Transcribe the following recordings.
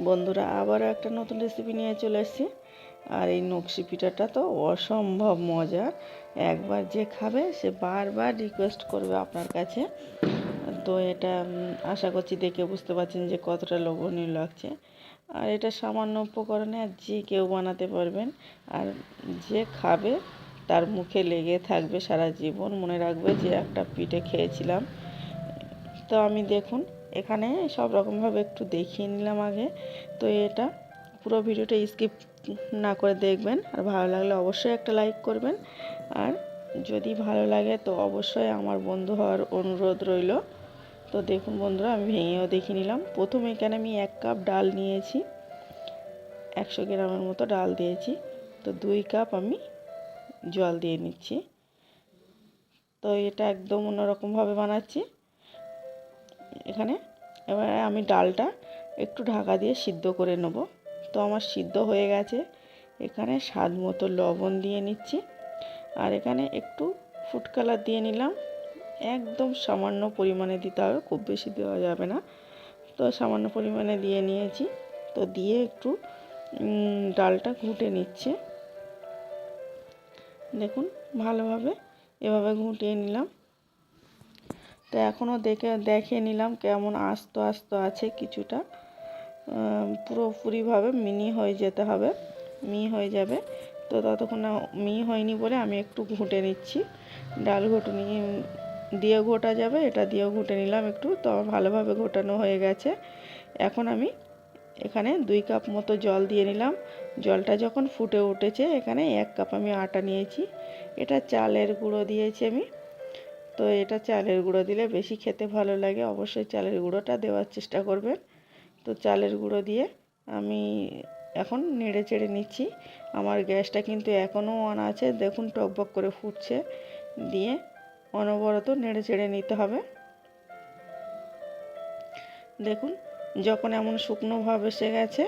বন্ধুরা, আবারও একটা নতুন রেসিপি নিয়ে চলে এসেছি। আর এই নকশি পিঠাটা তো অসম্ভব মজার। একবার যে খাবে সে বারবার রিকোয়েস্ট করবে আপনার কাছে। তো এটা আশা করছি দেখে বুঝতে পারছেন যে কতটা লোভনীয় লাগছে। আর এটা সামান্য উপকরণে আর যে কেউ বানাতে পারবেন। আর যে খাবে তার মুখে লেগে থাকবে সারা জীবন, মনে রাখবে যে একটা পিঠে খেয়েছিলাম। তো আমি দেখুন এখানে সব রকমভাবে একটু দেখিয়ে নিলাম আগে। তো এটা পুরো ভিডিওটা স্কিপ না করে দেখবেন। আর ভালো লাগলে অবশ্যই একটা লাইক করবেন। আর যদি ভালো লাগে তো অবশ্যই আমার বন্ধু হওয়ার অনুরোধ রইল। তো দেখুন বন্ধুরা, আমি ভেঙেও দেখিয়ে নিলাম। প্রথমে এখানে আমি 1 কাপ ডাল নিয়েছি, 100 গ্রামের মতো ডাল দিয়েছি। তো 2 কাপ আমি জল দিয়ে নিচ্ছি। তো এটা একদম অন্যরকমভাবে বানাচ্ছি এখানে। এবারে আমি ডালটা একটু ঢাকা দিয়ে সিদ্ধ করে নেব। তো আমার সিদ্ধ হয়ে গেছে। এখানে স্বাদ মতো লবণ দিয়ে নিচ্ছি। আর এখানে একটু ফুড কালার দিয়ে নিলাম, একদম সামান্য পরিমাণে দিতে হবে, খুব বেশি দেওয়া যাবে না। তো সামান্য পরিমাণে দিয়ে নিয়েছি। তো দিয়ে একটু ডালটা ঘুটে নিচ্ছে। দেখুন ভালোভাবে এভাবে ঘুটিয়ে নিলাম। তো এখনও দেখে নিলাম কেমন আস্ত আস্ত আছে কিছুটা। পুরোপুরিভাবে মিহি হয়ে যেতে হবে, মিহি হয়ে যাবে। তো ততক্ষণ মিহি হয়নি বলে আমি একটু ঘুঁটে নিচ্ছি। ডাল ঘুটনি দিয়ে ঘোটা যাবে, এটা দিয়েও ঘুটে নিলাম একটু। তো ভালোভাবে ঘোটানো হয়ে গেছে। এখন আমি এখানে 2 কাপ মতো জল দিয়ে নিলাম। জলটা যখন ফুটে উঠেছে এখানে 1 কাপ আমি আটা নিয়েছি। এটা চালের গুঁড়ো দিয়েছি আমি। তো এটা চালের গুঁড়ো দিলে বেশি খেতে ভালো লাগে, অবশ্যই চালের গুঁড়োটা দেওয়ার চেষ্টা করবেন। তো চালের গুঁড়ো দিয়ে আমি এখন নেড়ে চেড়ে নিচ্ছি। আমার গ্যাসটা কিন্তু এখনও অন আছে, দেখুন টকবক করে ফুটছে। দিয়ে অনবরত নেড়ে চেড়ে নিতে হবে। দেখুন যখন এমন শুকনো ভাব এসে গেছে,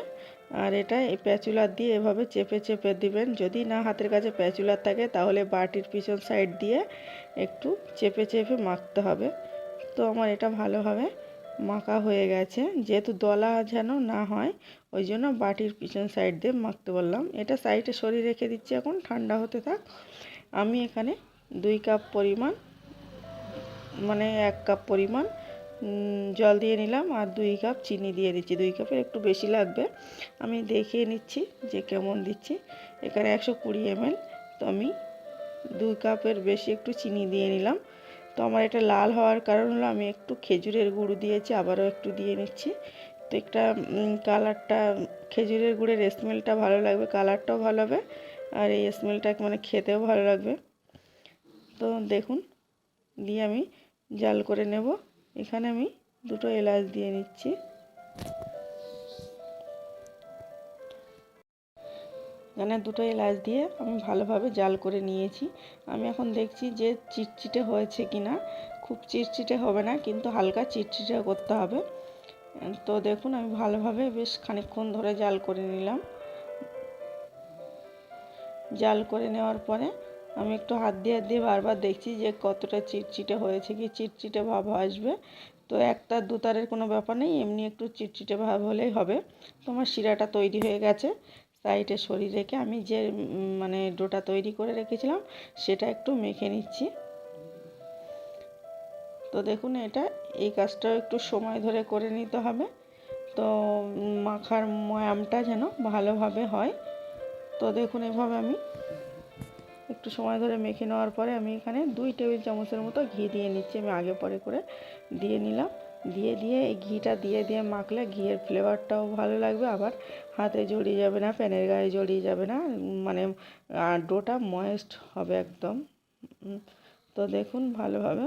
আর এটা এই প্যাচুলার দিয়ে এভাবে চেপে চেপে দিবেন। যদি না হাতের কাছে প্যাচুলার থাকে তাহলে বাটির পিছন সাইড দিয়ে একটু চেপে চেপে মাখতে হবে। তো আমার এটা ভালোভাবে মাখা হয়ে গেছে। যেহেতু দলা যেন না হয় ওই জন্য বাটির পিছন সাইড দিয়ে মাখতে বললাম। এটা সাইডে সরিয়ে রেখে দিচ্ছি, এখন ঠান্ডা হতে থাক। আমি এখানে 2 কাপ পরিমাণ, মানে 1 কাপ পরিমাণ জল দিয়ে নিলাম। আর 2 কাপ চিনি দিয়ে দিচ্ছি। 2 কাপের একটু বেশি লাগবে, আমি দেখিয়ে নিচ্ছি যে কেমন দিচ্ছি। এখানে 120 ml। তো আমি 2 কাপের বেশি একটু চিনি দিয়ে নিলাম। তো আমার এটা লাল হওয়ার কারণ হলো আমি একটু খেজুরের গুড় দিয়েছি, আবারও একটু দিয়ে নিচ্ছি। তো একটা কালারটা, খেজুরের গুড়ের স্মেলটা ভালো লাগবে, কালারটাও ভালো হবে। আর এই স্মেলটা মানে খেতেও ভালো লাগবে। তো দেখুন দিয়ে আমি জাল করে নেব। এখানে আমি 2টো এলাচ দিয়ে নিচ্ছি। এখানে 2টো এলাচ দিয়ে আমি ভালোভাবে জাল করে নিয়েছি। আমি এখন দেখছি যে চিটচিটে হয়েছে কিনা। খুব চিটচিটে হবে না, কিন্তু হালকা চিটচিটে করতে হবে। তো দেখুন আমি ভালোভাবে বেশ খানিকক্ষণ ধরে জাল করে নিলাম। জাল করে নেওয়ার পরে আমি একটু হাত দিয়ে বারবার দেখছি যে কতটা চিটচিটে হয়েছে, কি চিটচিটে ভাব আসবে। তো একটা দুতারের কোনো ব্যাপার নেই, এমনি একটু চিটচিটে ভাব হলেই হবে। তো আমার শিরাটা তৈরি হয়ে গেছে। সাইডে সরিয়ে রেখে আমি যে মানে ডোটা তৈরি করে রেখেছিলাম সেটা একটু মেখে নিচ্ছি। তো দেখুন এটা এই কাজটাও একটু সময় ধরে করে নিতে হবে। তো মাখার ময়ামটা যেন ভালোভাবে হয়। তো দেখুন এভাবে আমি একটু সময় ধরে মেখে নেওয়ার পরে আমি এখানে 2 টেবিল চামচের মতো ঘি দিয়ে নিচ্ছি। আমি আগে পরে করে দিয়ে নিলাম। দিয়ে এই ঘিটা দিয়ে মাখলে ঘিয়ের ফ্লেভারটাও ভালো লাগবে, আবার হাতে জড়িয়ে যাবে না, প্যানের গায়ে জড়িয়ে যাবে না, মানে ডোটা ময়েস্ট হবে একদম। তো দেখুন ভালোভাবে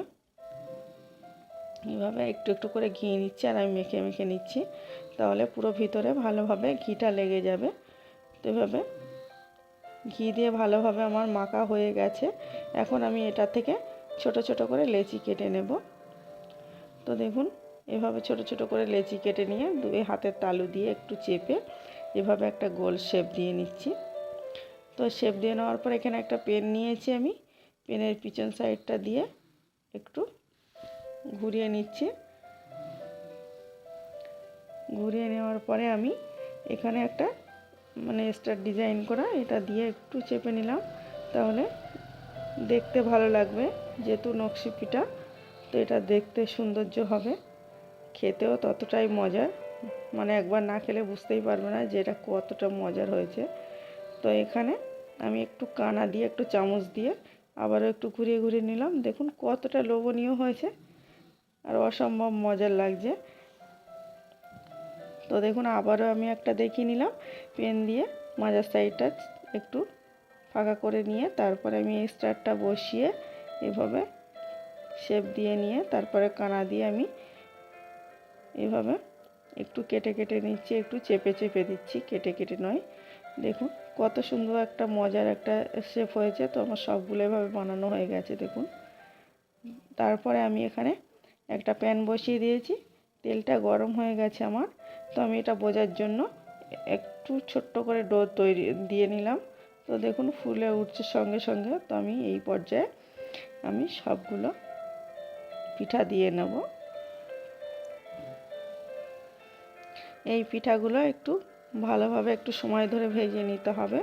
এইভাবে একটু একটু করে ঘি নিচ্ছি আর আমি মেখে মেখে নিচ্ছি, তাহলে পুরো ভিতরে ভালোভাবে ঘিটা লেগে যাবে। তো এভাবে ঘি দিয়ে ভালোভাবে আমার মাখা হয়ে গেছে। এখন আমি এটা থেকে ছোট ছোট করে লেচি কেটে নেব। তো দেখুন এভাবে ছোট ছোট করে লেচি কেটে নিয়ে 2 হাতের তালু দিয়ে একটু চেপে এভাবে একটা গোল শেপ দিয়ে নিচ্ছি। তো শেপ দিয়ে নেওয়ার পর এখানে একটা পেন নিয়েছি আমি, পেনের পিছন সাইডটা দিয়ে একটু ঘুরিয়ে নিচ্ছি। ঘুরিয়ে নেওয়ার পরে আমি এখানে একটা মানে স্টার ডিজাইন করা, এটা দিয়ে একটু চেপে নিলাম, তাহলে দেখতে ভালো লাগবে। যেহেতু নকশি পিঠা, তো এটা দেখতে সৌন্দর্য হবে, খেতেও ততটাই মজার। মানে একবার না খেলে বুঝতেই পারবে না যে এটা কতটা মজার হয়েছে। তো এখানে আমি একটু কানা দিয়ে, একটু চামচ দিয়ে আবারও একটু ঘুরিয়ে ঘুরিয়ে নিলাম। দেখুন কতটা লোভনীয় হয়েছে আর অসম্ভব মজার লাগছে। তো দেখুন আবারও আমি একটা দেখিয়ে নিলাম পেন দিয়ে, মাঝার সাইডটা একটু ফাঁকা করে নিয়ে তারপরে আমি এই স্টারটা বসিয়ে এভাবে শেপ দিয়ে নিয়ে তারপরে কানা দিয়ে আমি এভাবে একটু কেটে কেটে নিচ্ছি, একটু চেপে চেপে দিচ্ছি, কেটে কেটে নয়। দেখুন কত সুন্দর একটা মজার একটা শেপ হয়েছে। তো আমার সবগুলো এভাবে বানানো হয়ে গেছে দেখুন। তারপরে আমি এখানে একটা প্যান বসিয়ে দিয়েছি, তেলটা গরম হয়ে গেছে আমার। তো আমি এটা বোঝার জন্য একটু ছোট্ট করে ডো তৈরি দিয়ে নিলাম। তো দেখুন ফুলে উঠছে সঙ্গে সঙ্গে। তো আমি এই পর্যায়ে আমি সবগুলো পিঠা দিয়ে নেব। এই পিঠাগুলো একটু ভালোভাবে একটু সময় ধরে ভেজে নিতে হবে।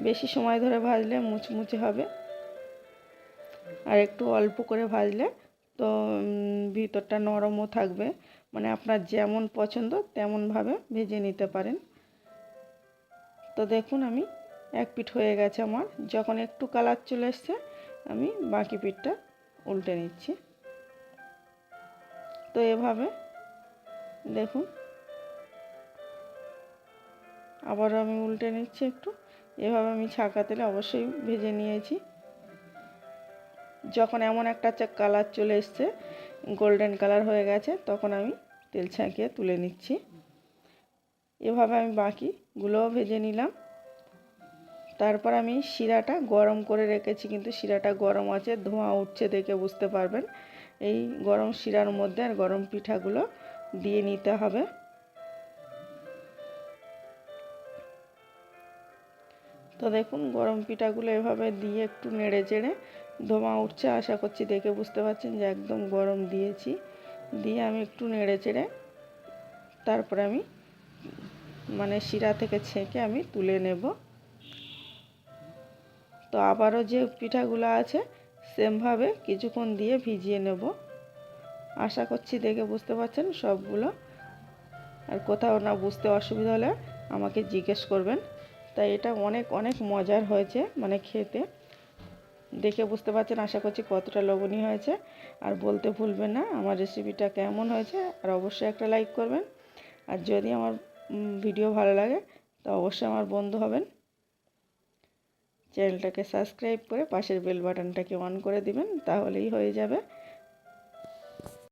বেশি সময় ধরে ভাজলে মুচমুচে হবে, আর একটু অল্প করে ভাজলে তো ভিতরটা নরমও থাকবে। মানে আপনার যেমন পছন্দ তেমনভাবে ভেজে নিতে পারেন। তো দেখুন আমি এক পিঠ হয়ে গেছে আমার। যখন একটু কালার চলে এসছে আমি বাকি পিঠটা উল্টে নিচ্ছি। তো এভাবে দেখুন আবারও আমি উল্টে নিচ্ছি একটু। এভাবে আমি ছাঁকা তেলে অবশ্যই ভেজে নিয়েছি। যখন এমন একটা কালার চলে এসছে, গোল্ডেন কালার হয়ে গেছে, তখন আমি তেল ছাঁকিয়ে তুলে নিচ্ছি। এভাবে আমি বাকিগুলোও ভেজে নিলাম। তারপর আমি শিরাটা গরম করে রেখেছি, কিন্তু শিরাটা গরম আছে, ধোঁয়া উঠছে দেখে বুঝতে পারবেন। এই গরম শিরার মধ্যে আর গরম পিঠাগুলো দিয়ে নিতে হবে। তো দেখুন গরম পিঠাগুলো এভাবে দিয়ে একটু নেড়ে চেড়ে, ধোঁয়া উঠছে আশা করছি দেখে বুঝতে পারছেন যে একদম গরম দিয়েছি। দিয়ে আমি একটু নেড়ে চেড়ে তারপরে আমি মানে শিরা থেকে ছেঁকে আমি তুলে নেব। তো আবারও যে পিঠাগুলো আছে সেমভাবে কিছুক্ষণ দিয়ে ভিজিয়ে নেব। আশা করছি দেখে বুঝতে পারছেন সবগুলো। আর কোথাও না বুঝতে অসুবিধা হলে আমাকে জিজ্ঞেস করবেন। তাই এটা অনেক অনেক মজার হয়েছে, মানে খেতে দেখে বুঝতে পারছেন আশা করছি কতটা লোভনীয় হয়েছে। আর বলতে ভুলবেন না আমার রেসিপিটা কেমন হয়েছে, আর অবশ্যই একটা লাইক করবেন। আর যদি আমার ভিডিও ভালো লাগে তো অবশ্যই আমার বন্ধু হবেন। চ্যানেলটাকে সাবস্ক্রাইব করে পাশের বেল বাটনটাকে অন করে দিবেন, তাহলেই হয়ে যাবে।